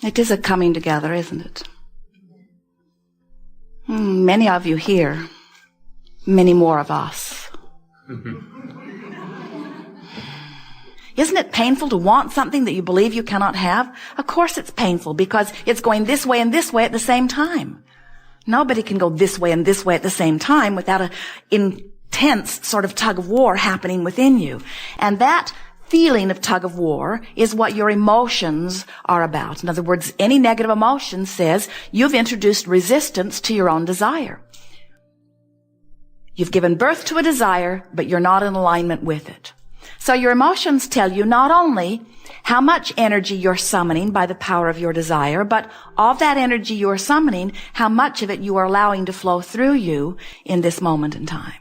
It is a coming together, isn't it? Many of you here, many more of us. Isn't it painful to want something that you believe you cannot have? Of course it's painful because it's going this way and this way at the same time. Nobody can go this way and this way at the same time without an intense sort of tug of war happening within you. And that feeling of tug of war is what your emotions are about. In other words, any negative emotion says you've introduced resistance to your own desire. You've given birth to a desire, but you're not in alignment with it. So your emotions tell you not only how much energy you're summoning by the power of your desire, but of that energy you're summoning, how much of it you are allowing to flow through you in this moment in time.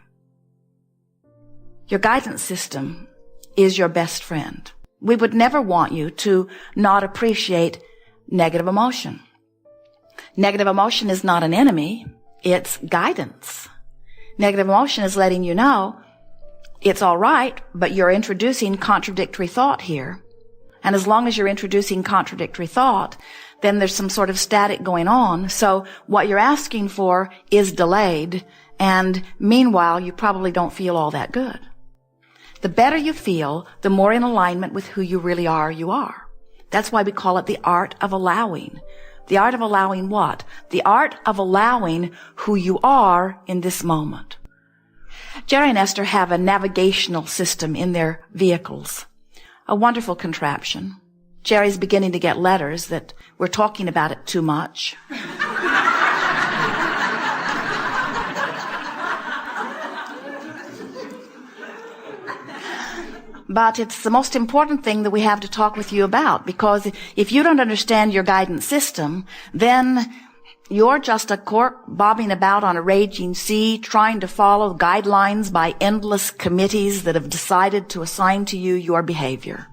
Your guidance system is your best friend. We would never want you to not appreciate negative emotion. Negative emotion is not an enemy, it's guidance. Negative emotion is letting you know it's all right, but you're introducing contradictory thought here. And as long as you're introducing contradictory thought, then there's some sort of static going on. So what you're asking for is delayed, and meanwhile, you probably don't feel all that good. The better you feel, the more in alignment with who you really are, you are. That's why we call it the art of allowing. The art of allowing what? The art of allowing who you are in this moment. Jerry and Esther have a navigational system in their vehicles. A wonderful contraption. Jerry's beginning to get letters that we're talking about it too much. But it's the most important thing that we have to talk with you about, because if you don't understand your guidance system, then you're just a cork bobbing about on a raging sea, trying to follow guidelines by endless committees that have decided to assign to you your behavior.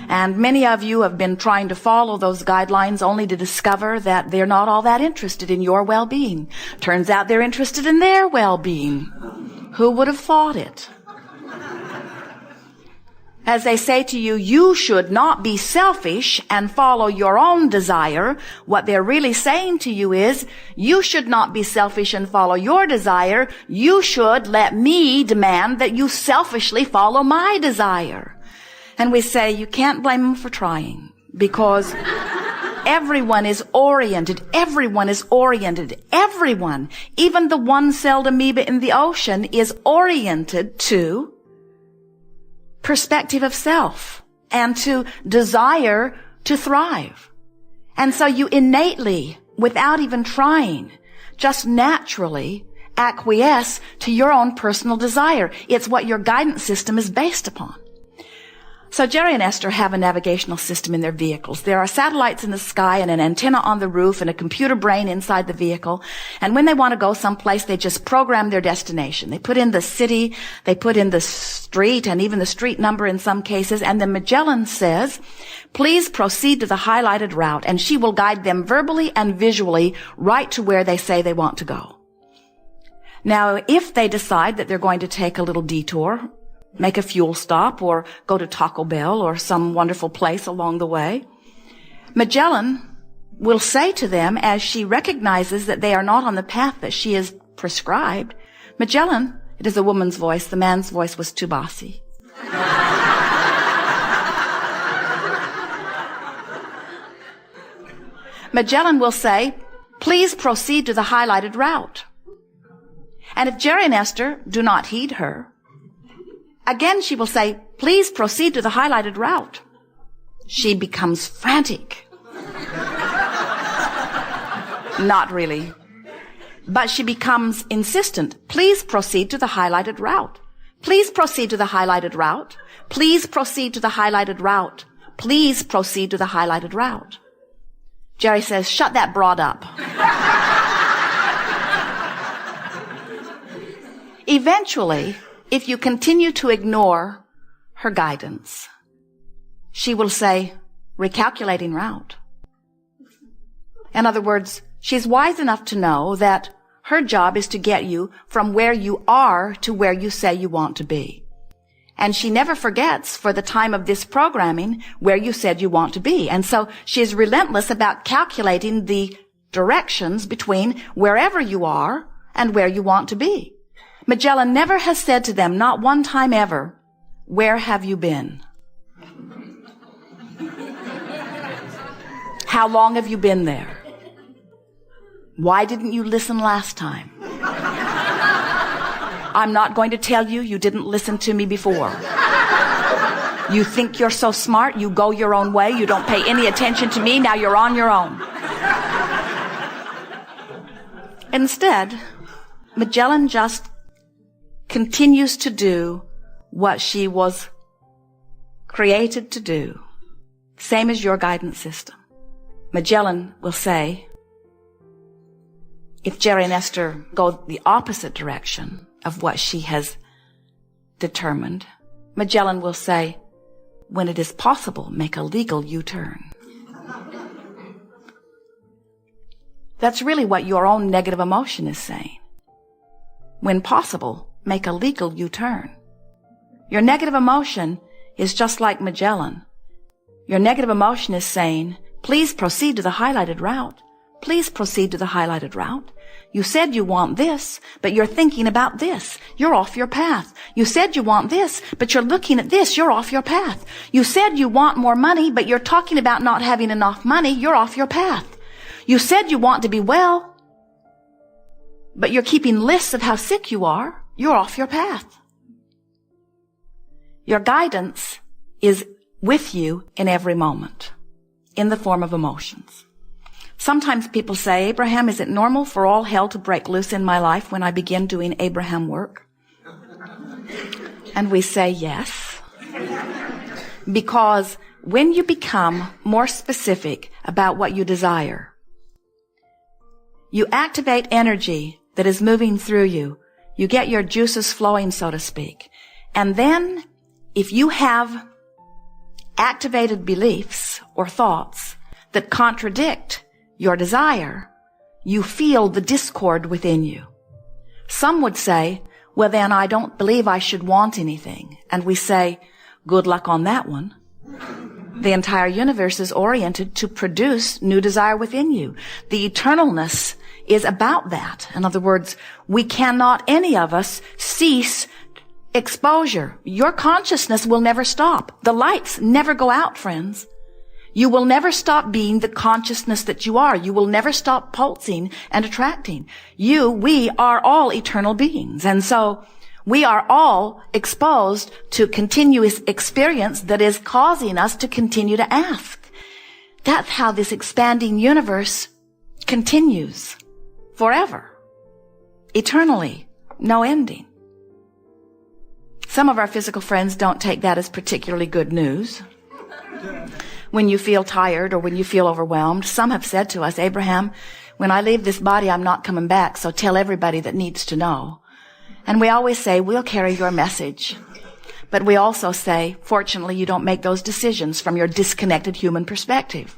And many of you have been trying to follow those guidelines only to discover that they're not all that interested in your well-being. Turns out they're interested in their well-being. Who would have thought it? As they say to you, you should not be selfish and follow your own desire. What they're really saying to you is, you should not be selfish and follow your desire. You should let me demand that you selfishly follow my desire. And we say, you can't blame them for trying, because everyone is oriented. Everyone is oriented. Everyone, even the one-celled amoeba in the ocean, is oriented to perspective of self and to desire to thrive. And so you innately, without even trying, just naturally acquiesce to your own personal desire. It's what your guidance system is based upon. So Jerry and Esther have a navigational system in their vehicles. There are satellites in the sky and an antenna on the roof and a computer brain inside the vehicle. And when they want to go someplace, they just program their destination. They put in the city, they put in the street, and even the street number in some cases. And then Magellan says, please proceed to the highlighted route. And she will guide them verbally and visually right to where they say they want to go. Now, if they decide that they're going to take a little detour, make a fuel stop, or go to Taco Bell or some wonderful place along the way, Magellan will say to them, as she recognizes that they are not on the path that she has prescribed, Magellan, it is a woman's voice, the man's voice was too bossy. Magellan will say, please proceed to the highlighted route. And if Jerry and Esther do not heed her, again, she will say, please proceed to the highlighted route. She becomes frantic. Not really. But she becomes insistent. Please proceed to the highlighted route. Please proceed to the highlighted route. Please proceed to the highlighted route. Please proceed to the highlighted route. Jerry says, shut that broad up. Eventually, if you continue to ignore her guidance, she will say, recalculating route. In other words, she's wise enough to know that her job is to get you from where you are to where you say you want to be. And she never forgets for the time of this programming where you said you want to be. And so she is relentless about calculating the directions between wherever you are and where you want to be. Magellan never has said to them, not one time ever, where have you been? How long have you been there? Why didn't you listen last time? I'm not going to tell you you didn't listen to me before. You think you're so smart, you go your own way, you don't pay any attention to me, now you're on your own. Instead, Magellan just continues to do what she was created to do. Same as your guidance system. Magellan will say, if Jerry and Esther go the opposite direction of what she has determined, Magellan will say, when it is possible, make a legal U-turn. That's really what your own negative emotion is saying. When possible, make a legal U-turn. Your negative emotion is just like Magellan. Your negative emotion is saying, please proceed to the highlighted route. Please proceed to the highlighted route. You said you want this, but you're thinking about this. You're off your path. You said you want this, but you're looking at this. You're off your path. You said you want more money, but you're talking about not having enough money. You're off your path. You said you want to be well, but you're keeping lists of how sick you are. You're off your path. Your guidance is with you in every moment, in the form of emotions. Sometimes people say, Abraham, is it normal for all hell to break loose in my life when I begin doing Abraham work? And we say yes. Because when you become more specific about what you desire, you activate energy that is moving through you. You get your juices flowing, so to speak. And then, if you have activated beliefs or thoughts that contradict your desire, you feel the discord within you. Some would say, well, then I don't believe I should want anything. And we say, good luck on that one. The entire universe is oriented to produce new desire within you. The eternalness is about that. In other words, we cannot, any of us, cease exposure. Your consciousness will never stop. The lights never go out, friends. You will never stop being the consciousness that you are. You will never stop pulsing and attracting. We are all eternal beings. And so we are all exposed to continuous experience that is causing us to continue to ask. That's how this expanding universe continues forever, eternally, no ending. Some of our physical friends don't take that as particularly good news. When you feel tired or when you feel overwhelmed, some have said to us, Abraham, when I leave this body, I'm not coming back, so tell everybody that needs to know. And we always say, we'll carry your message. But we also say, fortunately, you don't make those decisions from your disconnected human perspective.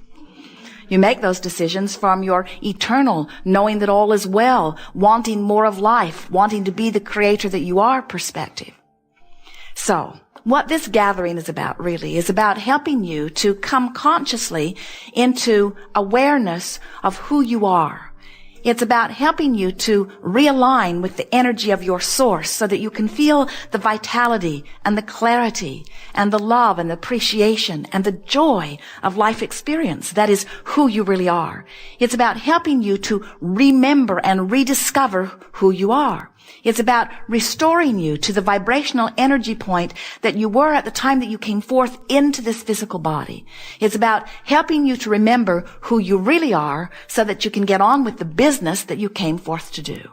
You make those decisions from your eternal, knowing that all is well, wanting more of life, wanting to be the creator that you are perspective. So, what this gathering is about really is about helping you to come consciously into awareness of who you are. It's about helping you to realign with the energy of your source so that you can feel the vitality and the clarity and the love and the appreciation and the joy of life experience. That is who you really are. It's about helping you to remember and rediscover who you are. It's about restoring you to the vibrational energy point that you were at the time that you came forth into this physical body. It's about helping you to remember who you really are so that you can get on with the business that you came forth to do.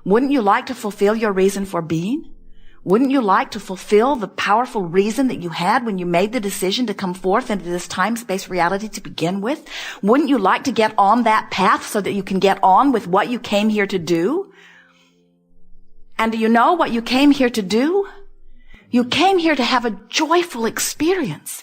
Wouldn't you like to fulfill your reason for being? Wouldn't you like to fulfill the powerful reason that you had when you made the decision to come forth into this time-space reality to begin with? Wouldn't you like to get on that path so that you can get on with what you came here to do? And do you know what you came here to do? You came here to have a joyful experience.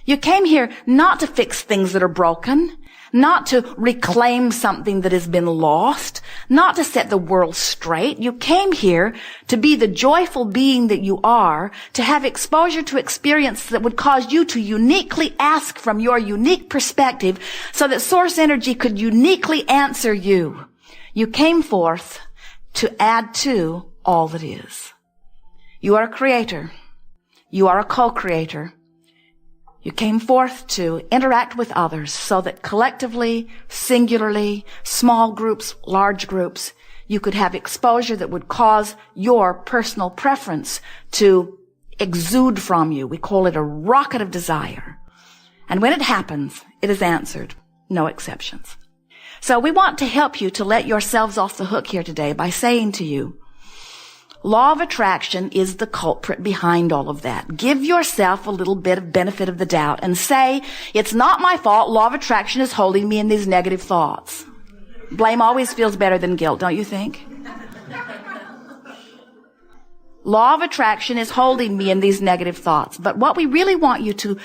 You came here not to fix things that are broken, not to reclaim something that has been lost, not to set the world straight. You came here to be the joyful being that you are, to have exposure to experience that would cause you to uniquely ask from your unique perspective so that source energy could uniquely answer you. You came forth to add to all that is. You are a creator. You are a co-creator. You came forth to interact with others so that collectively, singularly, small groups, large groups, you could have exposure that would cause your personal preference to exude from you. We call it a rocket of desire. And when it happens, it is answered. No exceptions. So we want to help you to let yourselves off the hook here today by saying to you, law of attraction is the culprit behind all of that. Give yourself a little bit of benefit of the doubt and say, it's not my fault. Law of attraction is holding me in these negative thoughts. Blame always feels better than guilt, don't you think? Law of attraction is holding me in these negative thoughts. But what we really want you to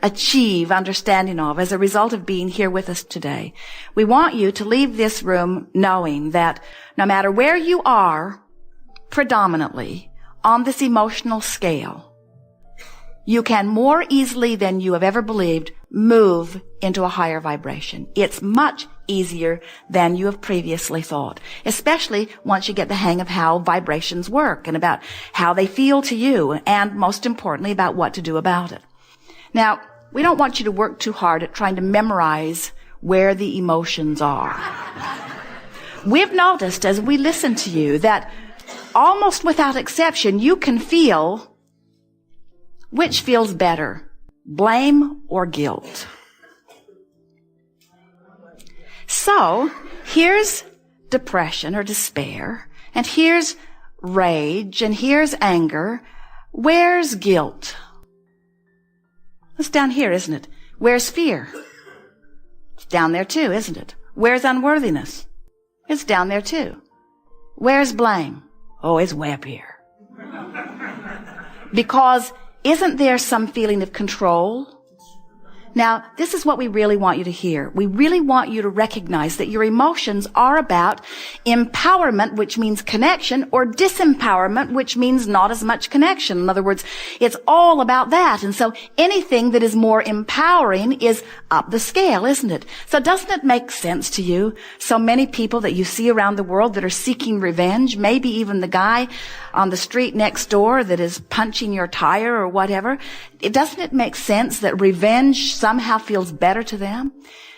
achieve understanding of as a result of being here with us today, we want you to leave this room knowing that no matter where you are, predominantly on this emotional scale, you can more easily than you have ever believed move into a higher vibration. It's much easier than you have previously thought, especially once you get the hang of how vibrations work and about how they feel to you, and most importantly about what to do about it. Now, we don't want you to work too hard at trying to memorize where the emotions are. We've noticed as we listen to you that almost without exception, you can feel which feels better, blame or guilt. So, here's depression or despair, and here's rage, and here's anger. Where's guilt? It's down here, isn't it? Where's fear? It's down there too, isn't it? Where's unworthiness? It's down there too. Where's blame? Oh, it's way up here. Because isn't there some feeling of control? Now, this is what we really want you to hear. We really want you to recognize that your emotions are about empowerment, which means connection, or disempowerment, which means not as much connection. In other words, it's all about that. And so anything that is more empowering is up the scale, isn't it? So doesn't it make sense to you? So many people that you see around the world that are seeking revenge, maybe even the guy on the street next door that is punching your tire or whatever, doesn't it make sense that revenge somehow feels better to them?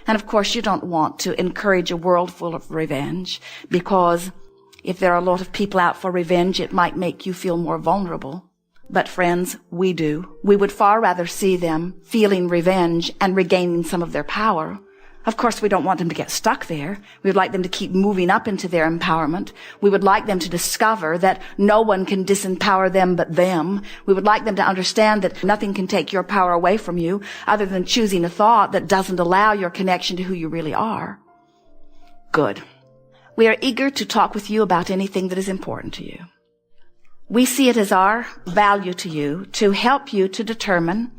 And of course, you don't want to encourage a world full of revenge, because if there are a lot of people out for revenge, it might make you feel more vulnerable. But friends, we do. We would far rather see them feeling revenge and regaining some of their power. Of course, we don't want them to get stuck there. We would like them to keep moving up into their empowerment. We would like them to discover that no one can disempower them but them. We would like them to understand that nothing can take your power away from you other than choosing a thought that doesn't allow your connection to who you really are. Good. We are eager to talk with you about anything that is important to you. We see it as our value to you to help you to determine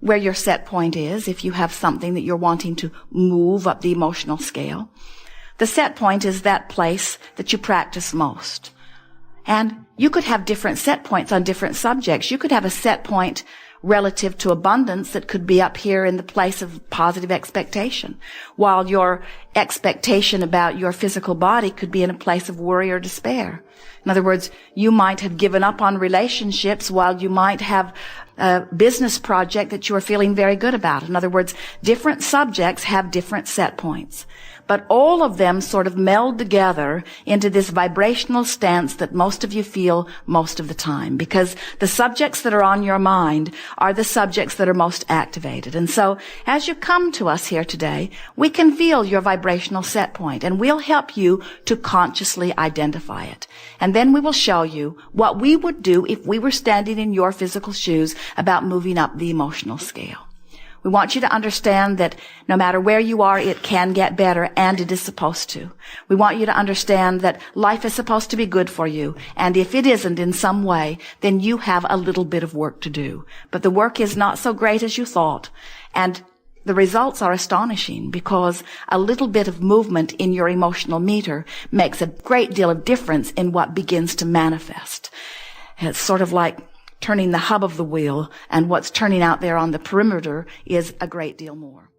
where your set point is, if you have something that you're wanting to move up the emotional scale. The set point is that place that you practice most. And you could have different set points on different subjects. You could have a set point relative to abundance that could be up here in the place of positive expectation, while your expectation about your physical body could be in a place of worry or despair. In other words, you might have given up on relationships while you might have a business project that you are feeling very good about. In other words, different subjects have different set points. But all of them sort of meld together into this vibrational stance that most of you feel most of the time, because the subjects that are on your mind are the subjects that are most activated. And so as you come to us here today, we can feel your vibrational set point, and we'll help you to consciously identify it. And then we will show you what we would do if we were standing in your physical shoes about moving up the emotional scale. We want you to understand that no matter where you are, it can get better, and it is supposed to. We want you to understand that life is supposed to be good for you, and if it isn't in some way, then you have a little bit of work to do. But the work is not so great as you thought, and the results are astonishing, because a little bit of movement in your emotional meter makes a great deal of difference in what begins to manifest. It's sort of like turning the hub of the wheel, and what's turning out there on the perimeter is a great deal more.